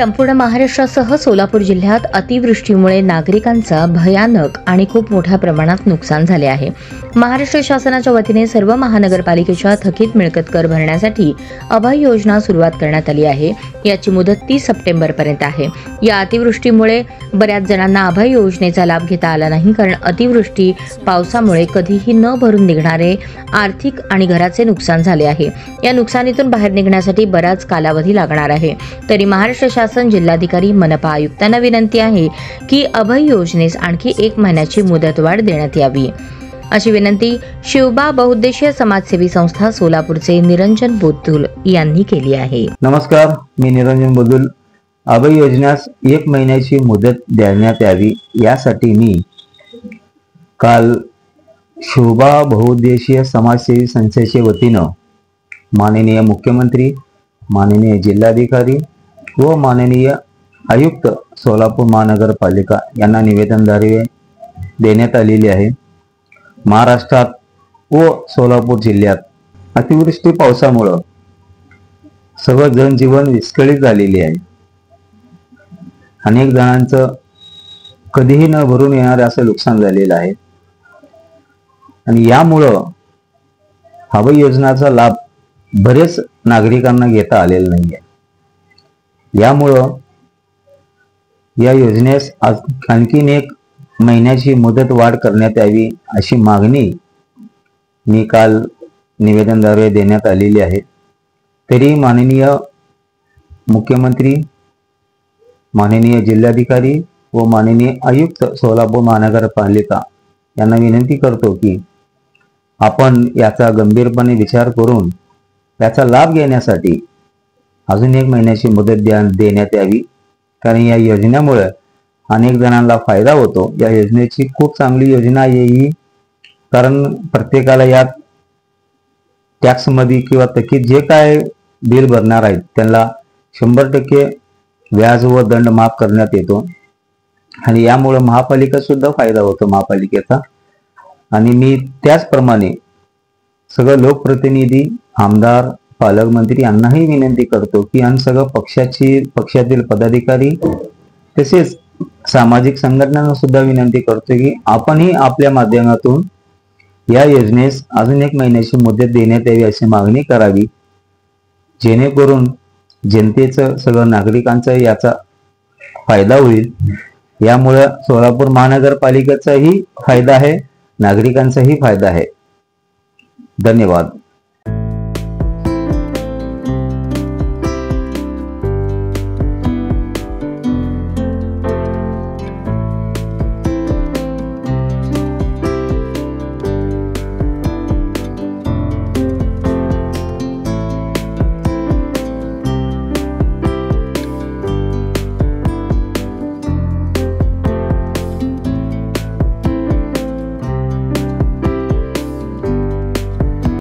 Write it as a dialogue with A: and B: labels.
A: संपूर्ण महाराष्ट्रासह सोलापूर जिल्ह्यात अतिवृष्टीमुळे नागरिकांचा भयानक आणि खूप मोठ्या प्रमाणात नुकसान झाले आहे। महाराष्ट्र शासनाच्या वतीने सर्व महानगरपालिकेच्या थकीत मिळकत कर भरण्यासाठी अभय योजना सुरुवात करण्यात आली आहे। याची मुदत 30 सप्टेंबर पर्यंत आहे। या अतिवृष्टीमुळे बऱ्याच जणांना अभय योजनेचा लाभ घेता आला नाही, कारण अतिवृष्टी पावसामुळे कधीही न भरून निघणारे आर्थिक आणि घराचे नुकसान झाले आहे। या नुकसानीतून बाहेर निघण्यासाठी बराच कालावधी लागणार आहे। तरी महाराष्ट्र शासन, जिल्हाधिकारी, मनपा आयुक्तांना विनंती आहे की अभय योजनेस आणखी 1 महिन्याची मुदतवाढ देण्यात यावी, अशी विनंती शिवबा बहुउद्देशीय समाजसेवी संस्था सोलापूरचे निरंजन बोद्दुल यांनी केली आहे।
B: नमस्कार, मी निरंजन बोद्दुल। अभय योजनेस 1 महिन्याची मुदत देण्यात यावी यासाठी मी काल शिवबा बहुउद्देशीय समाजसेवी संस्थेच्या वतीनं माननीय मुख्यमंत्री, माननीय जिल्हाधिकारी व माननीय आयुक्त सोलापूर महानगरपालिका यांना निवेदनद्वारे देण्यात आलेले आहे। महाराष्ट्रात व सोलापूर जिल्ह्यात अतिवृष्टी पावसामुळे सर्व जनजीवन विस्कळीत झालेले आहे। अनेक जणांचं कधीही न भरून येणारे असं नुकसान झालेलं आहे आणि यामुळं अभय योजनेचा लाभ बरेच नागरिकांना घेता आलेला नाहीये। यामुळं या योजनेस आणखीन 1 महिन्याची मुदत वाढ करण्यात यावी अशी मागणी मी काल निवेदनद्वारे देण्यात आलेली आहे। तरी माननीय मुख्यमंत्री, माननीय जिल्हाधिकारी व माननीय आयुक्त सोलापूर महानगरपालिका यांना विनंती करतो की आपण याचा गंभीरपणे विचार करून याचा लाभ घेण्यासाठी अजून 1 महिन्याची मुदत देण्यात यावी, कारण या योजनेमुळे अनेक जणांना फायदा होतो। या योजनेची खूप चांगली योजना आहे, कारण प्रत्येकाला यात टॅक्समध्ये किंवा थकीत जे काय बिल भरणार आहेत त्यांना 100% व्याज व दंड माफ करण्यात येतो आणि यामुळे महापालिका सुद्धा फायदा होतो महापालिकेचा। आणि मी त्याचप्रमाणे सगळे लोकप्रतिनिधी, आमदार, पालकमंत्री यांनाही विनंती करतो की सगळं पक्षातील पदाधिकारी तसेच सामाजिक संघटनांना सुद्धा विनंती करतो की आपणही आपल्या माध्यमातून या योजनेस अजून 1 महिन्याची मुदत देण्यात यावी अशी मागणी करावी, जेणेकरून जनतेचं, सगळं नागरिकांचा याचा फायदा होईल। यामुळे सोलापूर महानगरपालिकेचाही फायदा आहे, नागरिकांचाही फायदा आहे। धन्यवाद।